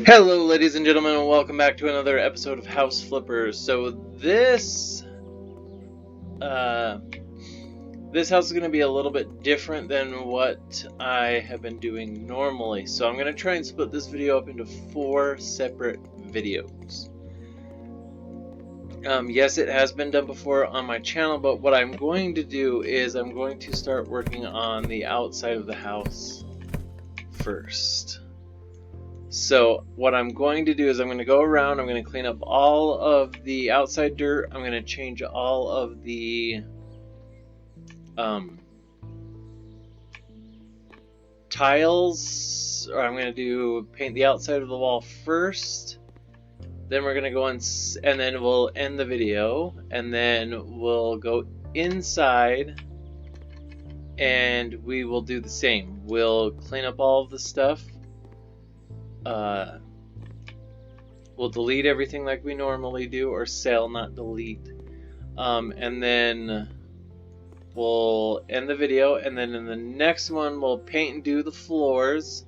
Hello ladies and gentlemen, and welcome back to another episode of House Flippers. So this house is going to be a little bit different than what I have been doing normally. So I'm going to try and split this video up into 4 separate videos. Yes, it has been done before on my channel, but what I'm going to do is I'm going to start working on the outside of the house first. So what I'm going to do is I'm going to go around, I'm going to clean up all of the outside dirt, I'm going to change all of the tiles, or I'm going to paint the outside of the wall first, then we're going to go and then we'll end the video, and then we'll go inside and we will do the same. We'll clean up all of the stuff. We'll delete everything like we normally do, or sell, not delete. And then we'll end the video, and then in the next one we'll paint and do the floors.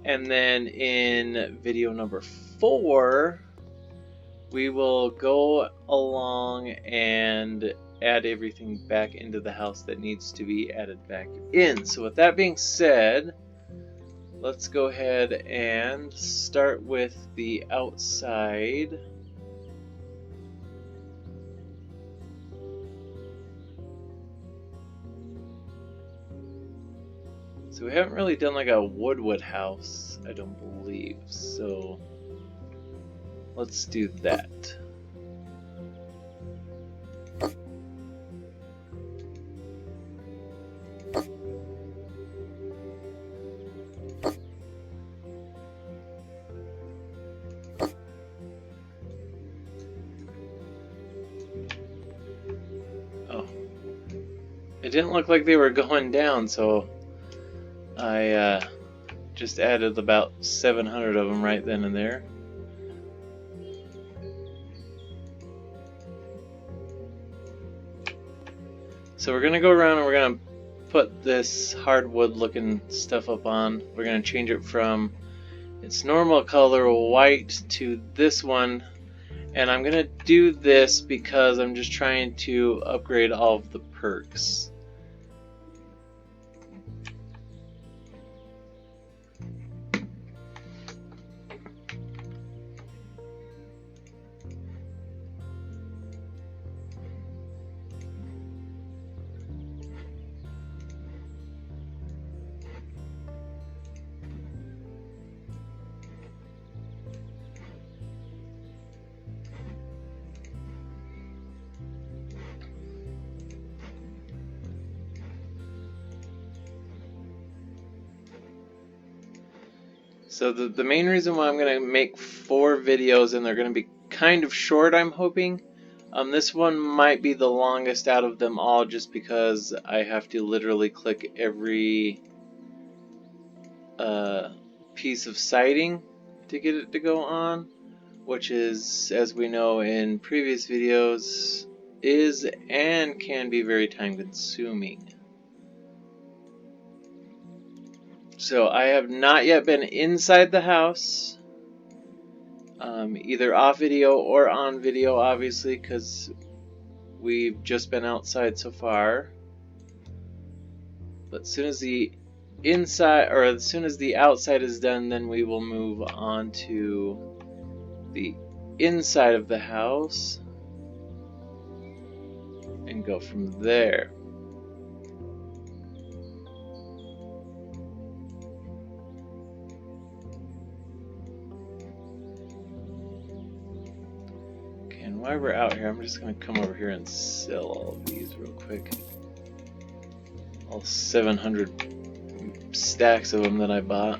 And then in video number 4 we will go along and add everything back into the house that needs to be added back in. So with that being said, let's go ahead and start with the outside. So we haven't really done like a wood house, I don't believe. So let's do that. It didn't look like they were going down, so I just added about 700 of them right then and there. So we're gonna go around and we're gonna put this hardwood looking stuff up on. We're gonna change it from its normal color white to this one, and I'm gonna do this because I'm just trying to upgrade all of the perks. So the main reason why I'm going to make 4 videos, and they're going to be kind of short, I'm hoping. This one might be the longest out of them all, just because I have to literally click every piece of siding to get it to go on, which is, as we know in previous videos, is and can be very time consuming. So I have not yet been inside the house, either off video or on video, obviously, because we've just been outside so far. But as soon as the inside, or as soon as the outside is done, then we will move on to the inside of the house and go from there. And while we're out here, I'm just going to come over here and sell all of these real quick. All 700 stacks of them that I bought.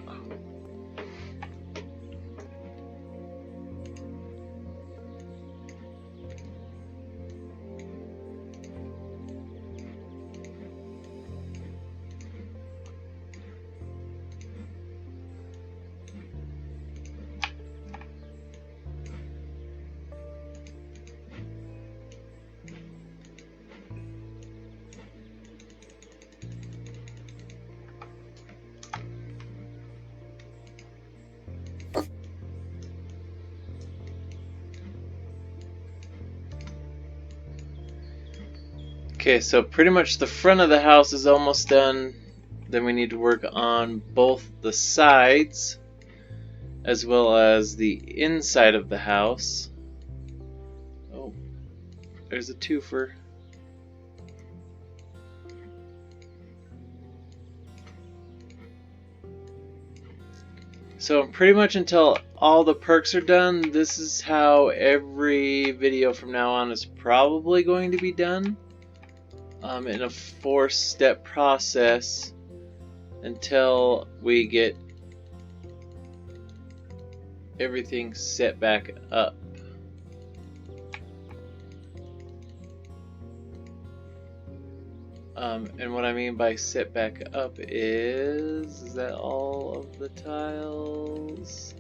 Okay, so pretty much the front of the house is almost done. Then we need to work on both the sides as well as the inside of the house. Oh, there's a twofer. So pretty much until all the perks are done, this is how every video from now on is probably going to be done. In a 4-step process until we get everything set back up. And what I mean by set back up is that all of the tiles?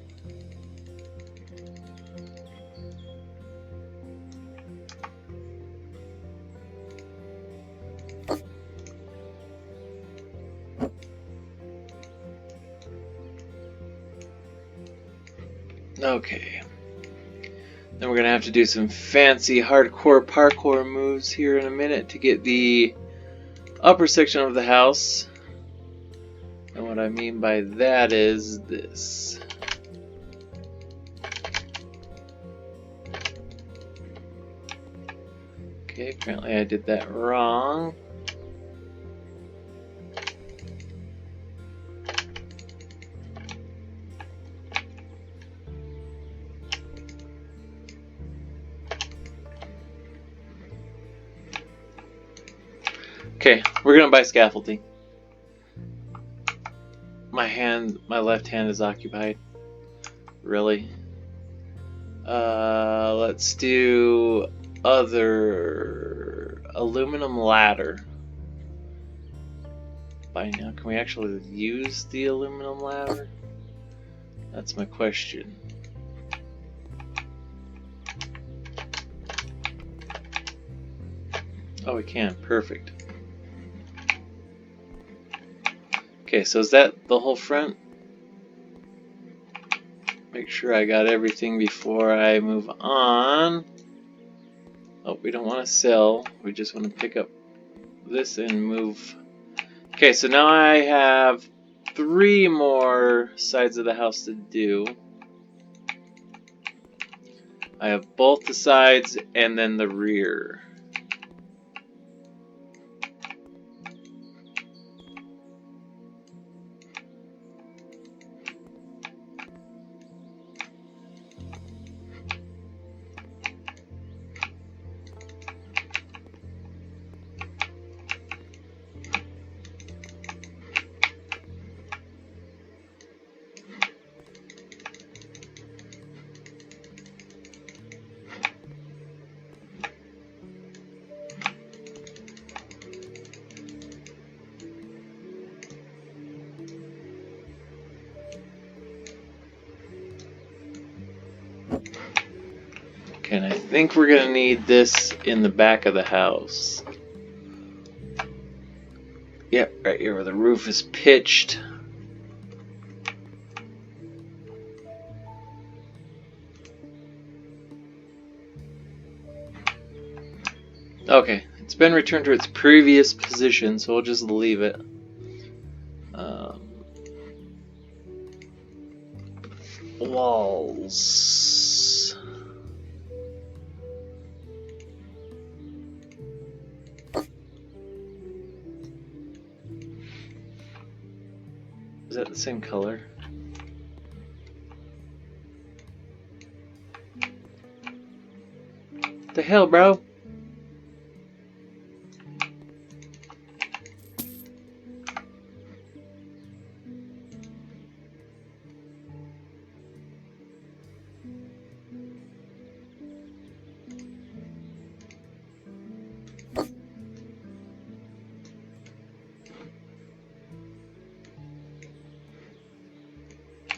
Okay. Then we're gonna have to do some fancy hardcore parkour moves here in a minute to get the upper section of the house. And what I mean by that is this. Okay, apparently I did that wrong. Okay, we're gonna buy scaffolding. My left hand is occupied. Really? Let's do other aluminum ladder. By now, can we actually use the aluminum ladder? That's my question. Oh, we can. Perfect. Okay, so is that the whole front? Make sure I got everything before I move on. Oh, we don't want to sell. We just want to pick up this and move. Okay, so now I have 3 more sides of the house to do. I have both the sides and then the rear. Okay, and I think we're gonna need this in the back of the house. Yep, right here where the roof is pitched. Okay, it's been returned to its previous position, so we'll just leave it. Walls. Is that the same color? The hell, bro?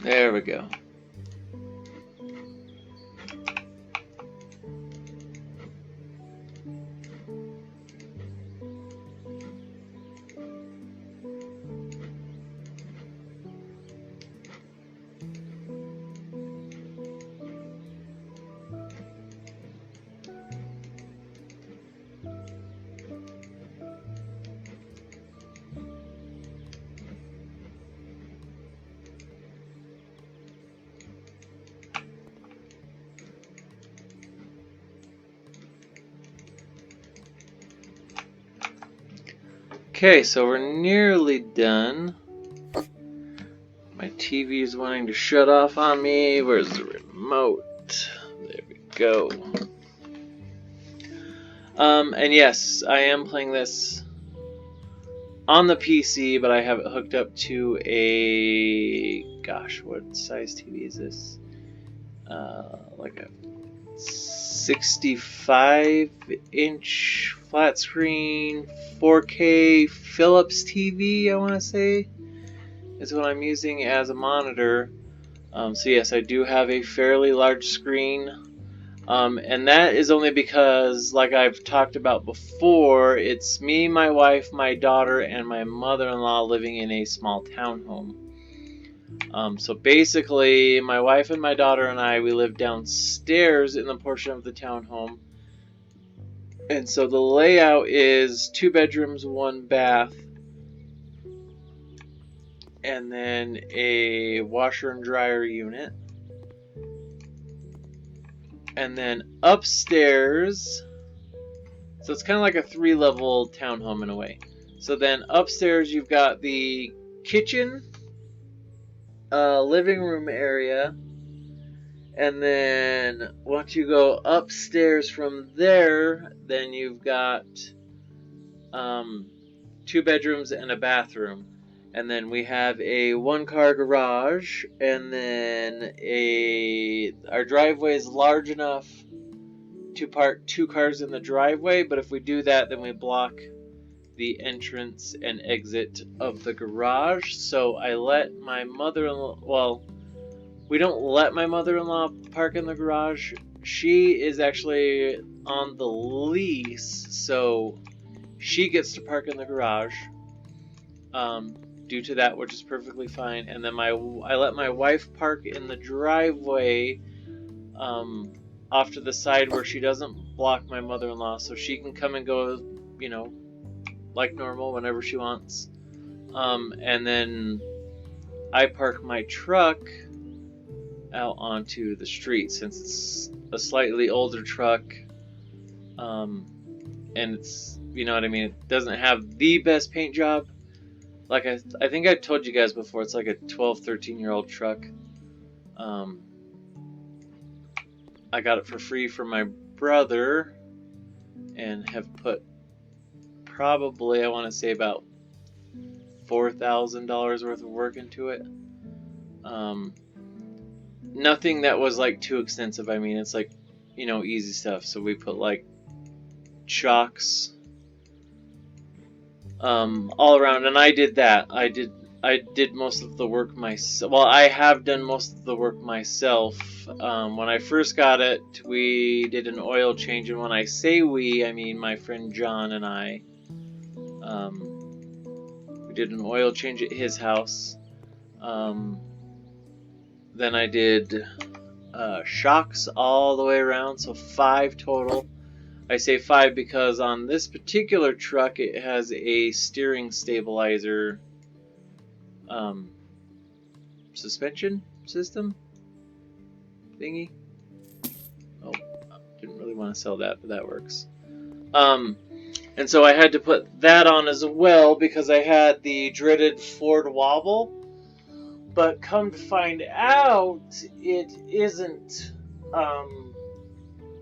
There we go. Okay, so we're nearly done. My TV is wanting to shut off on me. Where's the remote? There we go. And yes, I am playing this on the PC, but I have it hooked up to a... Gosh, what size TV is this? Like a 65-inch flat screen, 4K Philips TV, I want to say, is what I'm using as a monitor. So yes, I do have a fairly large screen. And that is only because, like I've talked about before, it's me, my wife, my daughter, and my mother-in-law living in a small townhome. So basically, my wife and my daughter and I, we live downstairs in the portion of the townhome. And so the layout is 2 bedrooms, 1 bath, and then a washer and dryer unit. And then upstairs, so it's kind of like a 3-level townhome in a way. So then upstairs you've got the kitchen, living room area, and then once you go upstairs from there, then you've got 2 bedrooms and a bathroom. And then we have a 1-car garage, and then our driveway is large enough to park 2 cars in the driveway, but if we do that, then we block the entrance and exit of the garage. So I let my mother-in-law, well, we don't let my mother-in-law park in the garage. She is actually on the lease, so she gets to park in the garage. Due to that, which is perfectly fine. And then I let my wife park in the driveway, off to the side where she doesn't block my mother-in-law, so she can come and go, you know, like normal whenever she wants. And then I park my truck out onto the street, since it's a slightly older truck, and it's, you know what I mean, it doesn't have the best paint job. Like I think I told you guys before, it's like a 12-13-year-old truck. I got it for free from my brother and have put probably, I want to say, about $4,000 worth of work into it. Nothing that was like too extensive. I mean, it's like, you know, easy stuff. So we put like shocks all around, and I did that. I did most of the work myself. Well, I have done most of the work myself. When I first got it, we did an oil change, and when I say we, I mean my friend John and I. We did an oil change at his house. Then I did shocks all the way around, so 5 total. I say 5 because on this particular truck it has a steering stabilizer suspension system thingy. Oh, didn't really want to sell that, but that works. And so I had to put that on as well because I had the dreaded Ford wobble. But come to find out, it isn't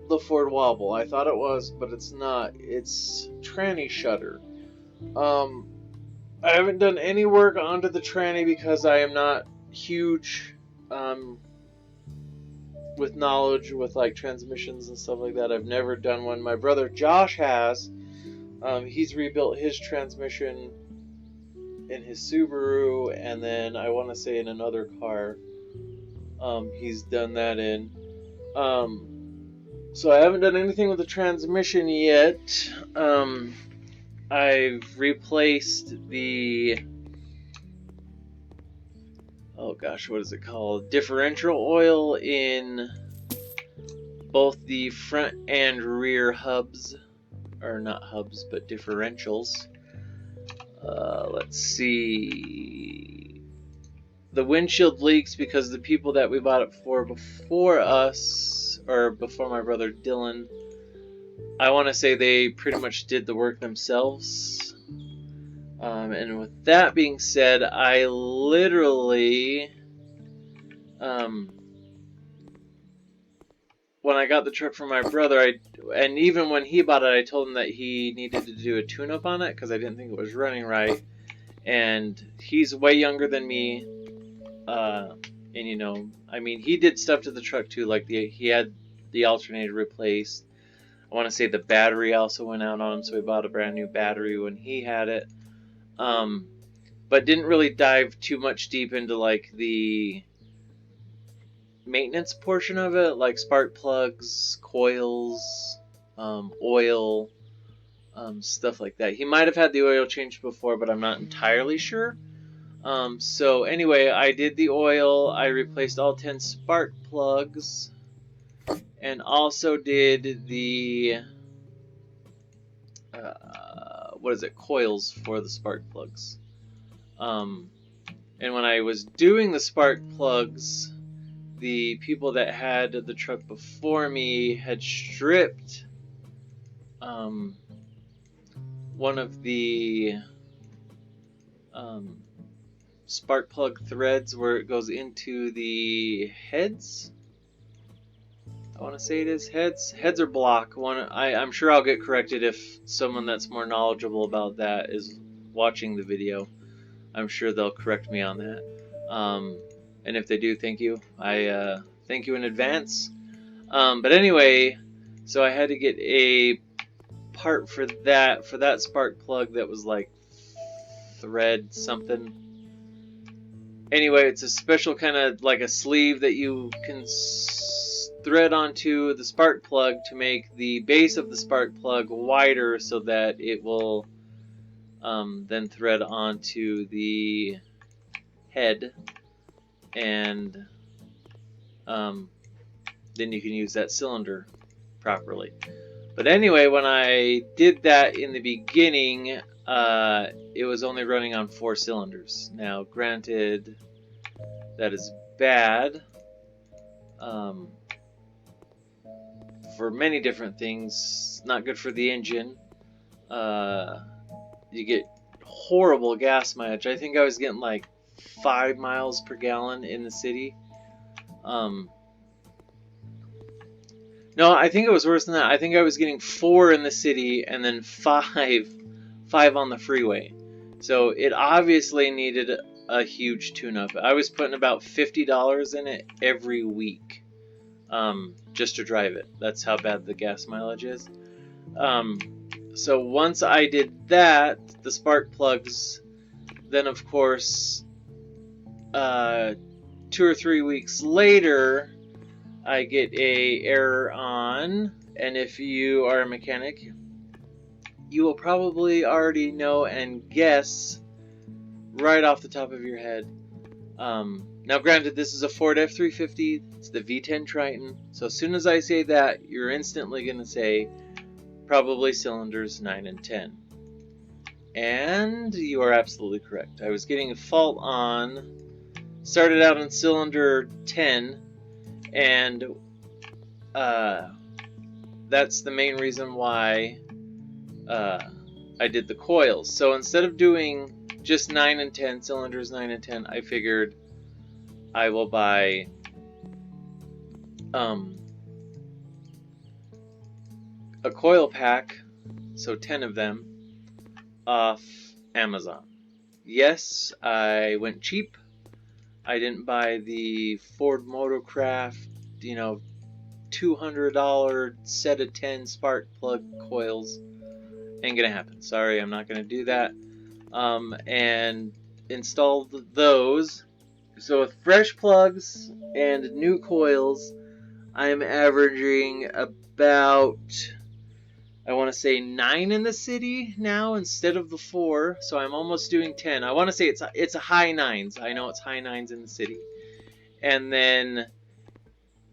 the Ford wobble. I thought it was, but it's not. It's tranny shutter. I haven't done any work onto the tranny because I am not huge with knowledge with like transmissions and stuff like that. I've never done one. My brother Josh has. He's rebuilt his transmission in his Subaru, and then I want to say in another car he's done that in. So I haven't done anything with the transmission yet. I've replaced the, oh gosh, what is it called? Differential oil in both the front and rear hubs. Or not hubs, but differentials. Let's see. The windshield leaks because the people that we bought it for before us, or before my brother Dylan, I want to say they pretty much did the work themselves. And with that being said, I literally, when I got the truck from my brother, and even when he bought it, I told him that he needed to do a tune-up on it because I didn't think it was running right. And he's way younger than me, and you know, I mean, he did stuff to the truck too, like he had the alternator replaced. I want to say the battery also went out on him, so we bought a brand new battery when he had it. But didn't really dive too much deep into like the maintenance portion of it, like spark plugs, coils, oil, stuff like that. He might have had the oil changed before, but I'm not entirely sure. So anyway, I did the oil, I replaced all 10 spark plugs, and also did the, coils for the spark plugs. And when I was doing the spark plugs, the people that had the truck before me had stripped one of the spark plug threads where it goes into the heads. I want to say it is heads. Heads or block. I'm sure I'll get corrected if someone that's more knowledgeable about that is watching the video. I'm sure they'll correct me on that. And if they do, thank you. I thank you in advance. But anyway, so I had to get a part for that spark plug that was like thread something. Anyway, it's a special kind of like a sleeve that you can thread onto the spark plug to make the base of the spark plug wider so that it will then thread onto the head, and then you can use that cylinder properly. But anyway, when I did that in the beginning, it was only running on 4 cylinders. Now, granted, that is bad for many different things. Not good for the engine. You get horrible gas mileage. I think I was getting like 5 miles per gallon in the city. No, I think it was worse than that. I think I was getting 4 in the city and then 5 on the freeway. So it obviously needed a huge tune-up. I was putting about $50 in it every week just to drive it. That's how bad the gas mileage is. So once I did that, the spark plugs, then of course 2 or 3 weeks later, I get a error on, and if you are a mechanic, you will probably already know and guess right off the top of your head. Now granted, this is a Ford F-350, it's the V10 Triton, so as soon as I say that, you're instantly going to say probably cylinders 9 and 10. And you are absolutely correct. I was getting a fault on, started out on cylinder 10, and that's the main reason why I did the coils. So instead of doing just 9 and 10, cylinders 9 and 10, I figured I will buy a coil pack, so 10 of them, off Amazon. Yes, I went cheap. I didn't buy the Ford Motorcraft, $200 set of 10 spark plug coils. Ain't gonna happen. Sorry, I'm not gonna do that. And installed those. So with fresh plugs and new coils, I'm averaging about, I want to say 9 in the city now instead of the 4. So I'm almost doing 10. I want to say it's a high 9s. I know it's high 9s in the city. And then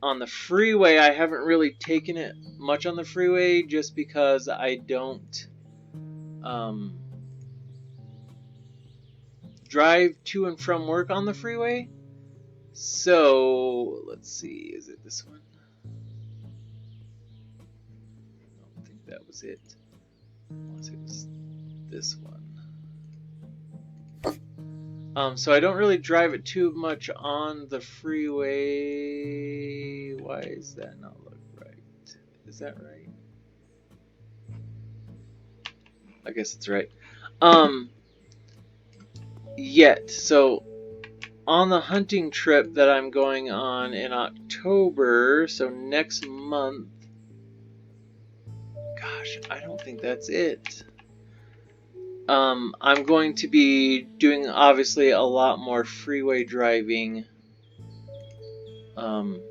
on the freeway, I haven't really taken it much on the freeway just because I don't drive to and from work on the freeway. So let's see, is it this one? I don't think that was it. I want to say it was this one. So I don't really drive it too much on the freeway. Why is that not look right? Is that right? I guess it's right. Yet. So on the hunting trip that I'm going on in October, so next month. Gosh, I don't think that's it. I'm going to be doing obviously a lot more freeway driving. To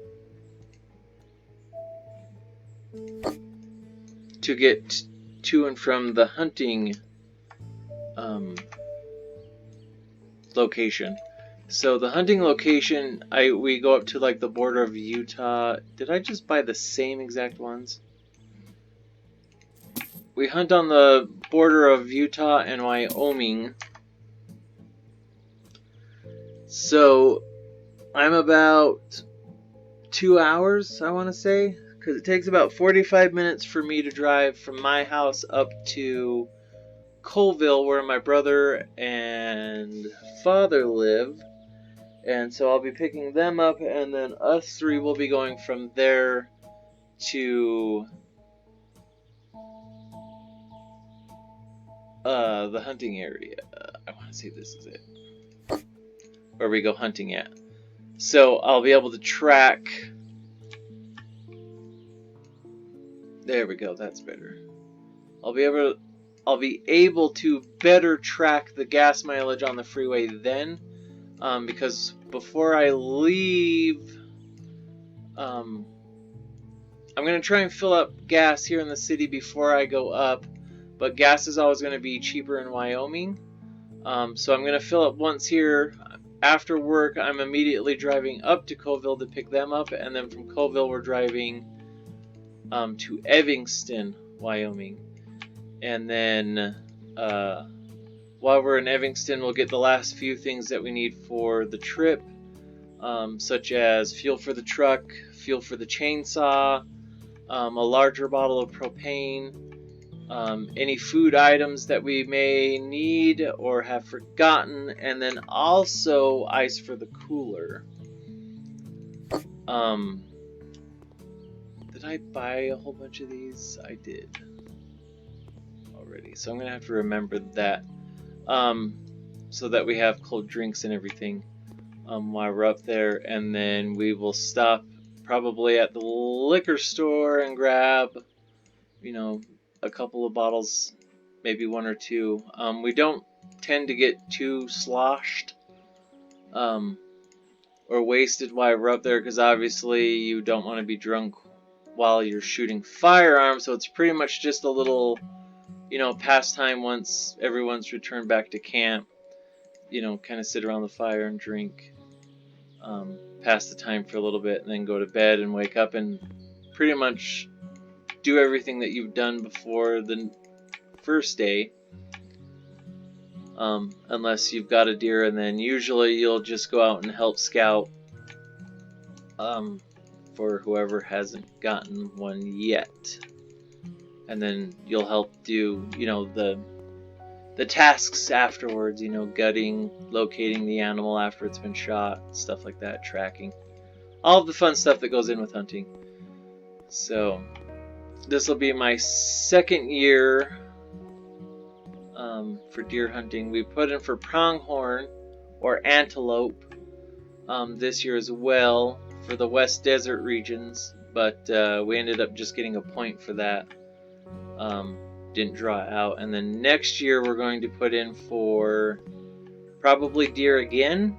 get to and from the hunting location. So the hunting location, we go up to like the border of Utah. Did I just buy the same exact ones? We hunt on the border of Utah and Wyoming. So I'm about 2 hours, I want to say, because it takes about 45 minutes for me to drive from my house up to Colville, where my brother and father live. And so I'll be picking them up, and then us three will be going from there to the hunting area. I want to say this is it, where we go hunting at. So I'll be able to track. There we go. That's better. I'll be able to better track the gas mileage on the freeway then, because before I leave, I'm going to try and fill up gas here in the city before I go up, but gas is always going to be cheaper in Wyoming. So I'm going to fill up once here. After work, I'm immediately driving up to Colville to pick them up, and then from Colville we're driving to Evanston, Wyoming. And then while we're in Evanston, we'll get the last few things that we need for the trip, such as fuel for the truck, fuel for the chainsaw, a larger bottle of propane, any food items that we may need or have forgotten, and then also ice for the cooler. Did I buy a whole bunch of these? I did already, so I'm gonna have to remember that, so that we have cold drinks and everything while we're up there, and then we will stop probably at the liquor store and grab, a couple of bottles, maybe one or two. We don't tend to get too sloshed or wasted while we're up there, because obviously you don't want to be drunk while you're shooting firearms, so it's pretty much just a little, pastime once everyone's returned back to camp. Kind of sit around the fire and drink, pass the time for a little bit, and then go to bed and wake up and pretty much do everything that you've done before the first day, unless you've got a deer, and then usually you'll just go out and help scout for whoever hasn't gotten one yet, and then you'll help do the tasks afterwards, gutting, locating the animal after it's been shot, stuff like that, tracking, all of the fun stuff that goes in with hunting. So this will be my second year for deer hunting. We put in for pronghorn or antelope this year as well for the West Desert regions, but we ended up just getting a point for that. Didn't draw out. And then next year we're going to put in for probably deer again.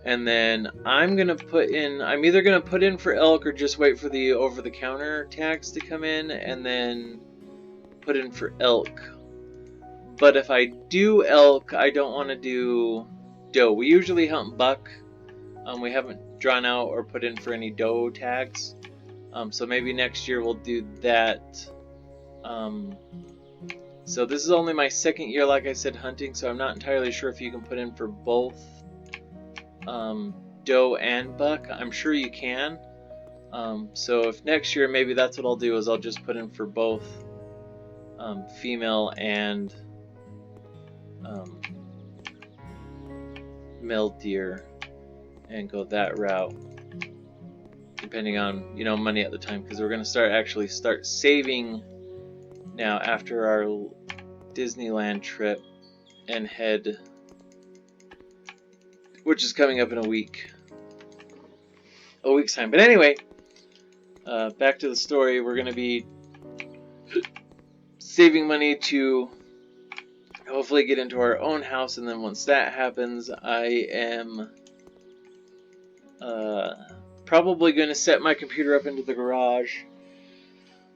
And then I'm either going to put in for elk or just wait for the over-the-counter tags to come in and then put in for elk. But if I do elk, I don't want to do doe. We usually hunt buck. We haven't drawn out or put in for any doe tags. So maybe next year we'll do that. So this is only my second year, like I said, hunting, so I'm not entirely sure if you can put in for both doe and buck. I'm sure you can. So if next year, maybe that's what I'll do, is I'll just put in for both female and mill deer and go that route, depending on, you know, money at the time, because we're going to actually start saving now after our Disneyland trip and head, which is coming up in a week's time. But anyway, back to the story. We're going to be saving money to hopefully get into our own house, and then once that happens, I am probably going to set my computer up into the garage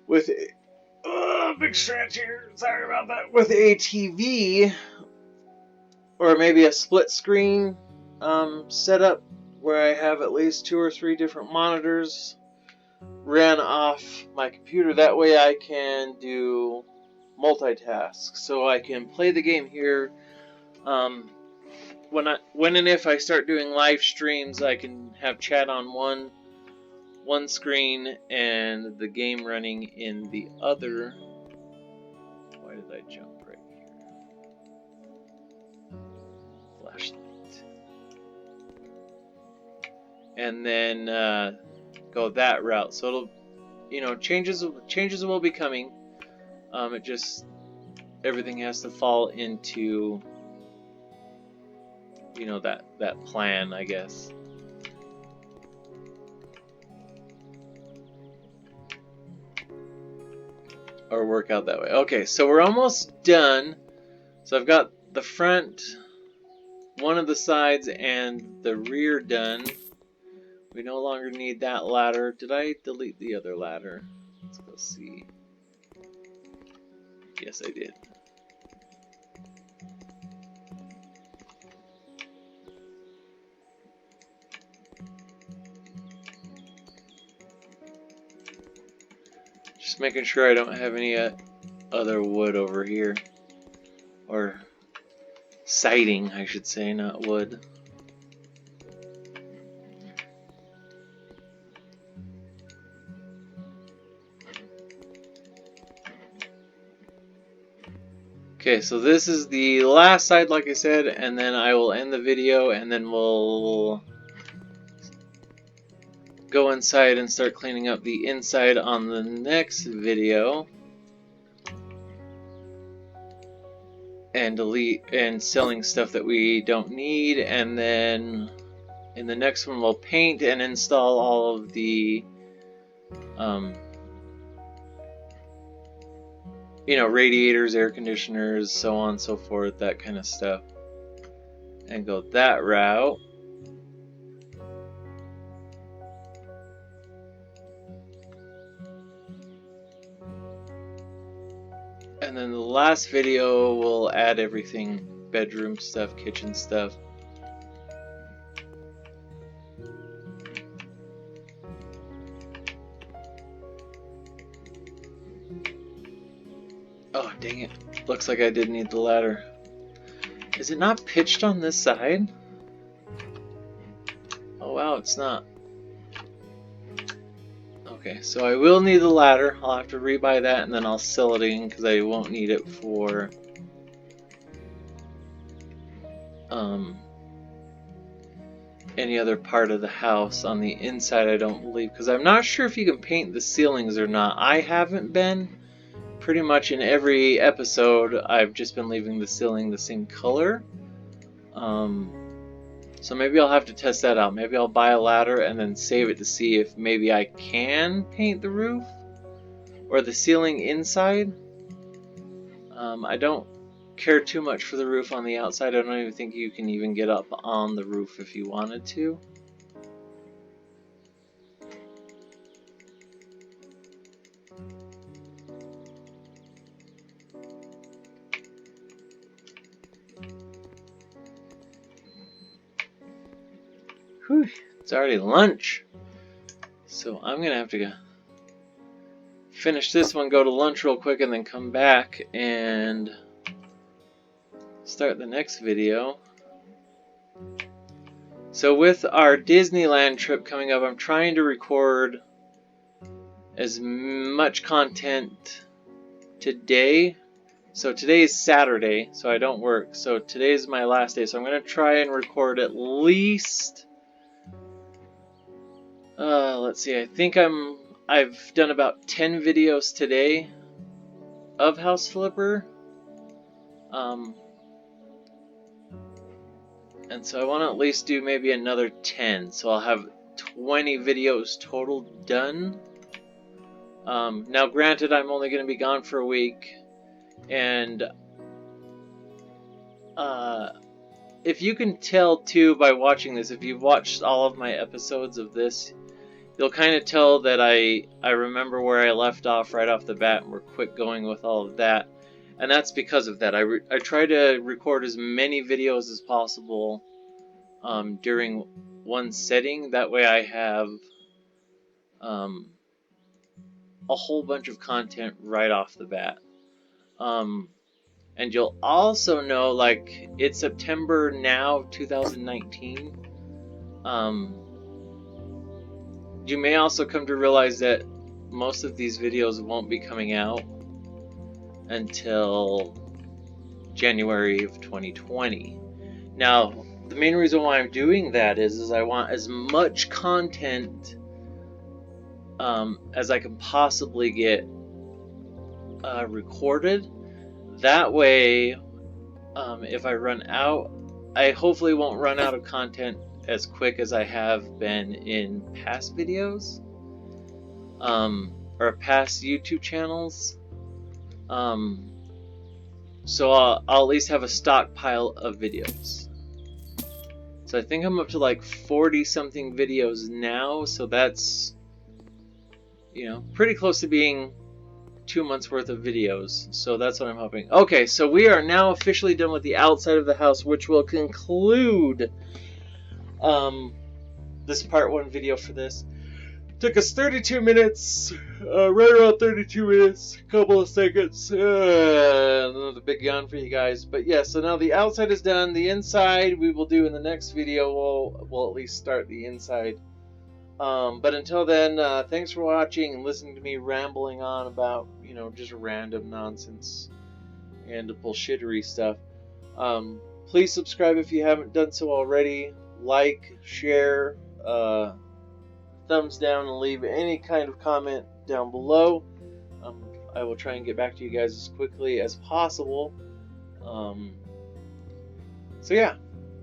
with a big stretch here, sorry about that, with a TV or maybe a split screen setup where I have at least 2 or 3 different monitors ran off my computer. That way I can do multitask, so I can play the game here. When and if I start doing live streams, I can have chat on one screen and the game running in the other. Why did I jump right here? Flashlight. And then go that route. So it'll, you know, changes will be coming. It just, everything has to fall into, you know, that plan, I guess. Or work out that way. Okay, so we're almost done. So I've got the front, one of the sides, and the rear done. We no longer need that ladder. Did I delete the other ladder? Let's go see. Yes, I did. Just making sure I don't have any other wood over here. Or siding, I should say, not wood. Okay, so this is the last side, like I said, and then I will end the video, and then we'll go inside and start cleaning up the inside on the next video. And delete and selling stuff that we don't need, and then in the next one we'll paint and install all of the you know, radiators, air conditioners, so on and so forth, that kind of stuff, and go that route. And then the last video will add everything, bedroom stuff, kitchen stuff. Oh, dang it. Looks like I did need the ladder. Is it not pitched on this side? Oh wow, it's not. Okay, so I will need the ladder. I'll have to rebuy that, and then I'll sell it in because I won't need it for any other part of the house. On the inside, I don't believe, because I'm not sure if you can paint the ceilings or not. I haven't been. Pretty much in every episode, I've just been leaving the ceiling the same color. So maybe I'll have to test that out. Maybe I'll buy a ladder and then save it to see if maybe I can paint the roof or the ceiling inside. I don't care too much for the roof on the outside. I don't even think you can even get up on the roof if you wanted to. Whew, it's already lunch, so I'm gonna have to go finish this one, go to lunch real quick, and then come back and start the next video. So with our Disneyland trip coming up, I'm trying to record as much content today So today is Saturday, so I don't work. So today is my last day. So I'm gonna try and record at least. Let's see. I think I've done about 10 videos today of House Flipper. And so I want to at least do maybe another 10. So I'll have 20 videos total done. Now, granted, I'm only going to be gone for a week, and if you can tell too by watching this, if you've watched all of my episodes of this, you'll kind of tell that I remember where I left off right off the bat, and we're quick going with all of that, and that's because of that. I try to record as many videos as possible during one setting. That way, I have a whole bunch of content right off the bat. And you'll also know, like, it's September now, 2019. You may also come to realize that most of these videos won't be coming out until January of 2020. Now, the main reason why I'm doing that is I want as much content as I can possibly get recorded. That way, if I run out, I hopefully won't run out of content as quick as I have been in past videos, or past YouTube channels. So I'll at least have a stockpile of videos. So I think I'm up to like 40 something videos now, so that's, you know, pretty close to being 2 months worth of videos. So that's what I'm hoping. Okay, so we are now officially done with the outside of the house, which will conclude this part 1 video for this. Took us 32 minutes, right around 32 minutes, a couple of seconds, another big yawn for you guys. But yeah, so now the outside is done. The inside we will do in the next video. We'll at least start the inside. But until then, thanks for watching and listening to me rambling on about, you know, just random nonsense and bullshittery stuff. Please subscribe if you haven't done so already. Like, share, thumbs down, and leave any kind of comment down below. I will try and get back to you guys as quickly as possible. So yeah,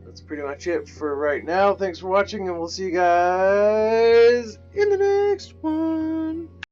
that's pretty much it for right now. Thanks for watching, and we'll see you guys in the next one.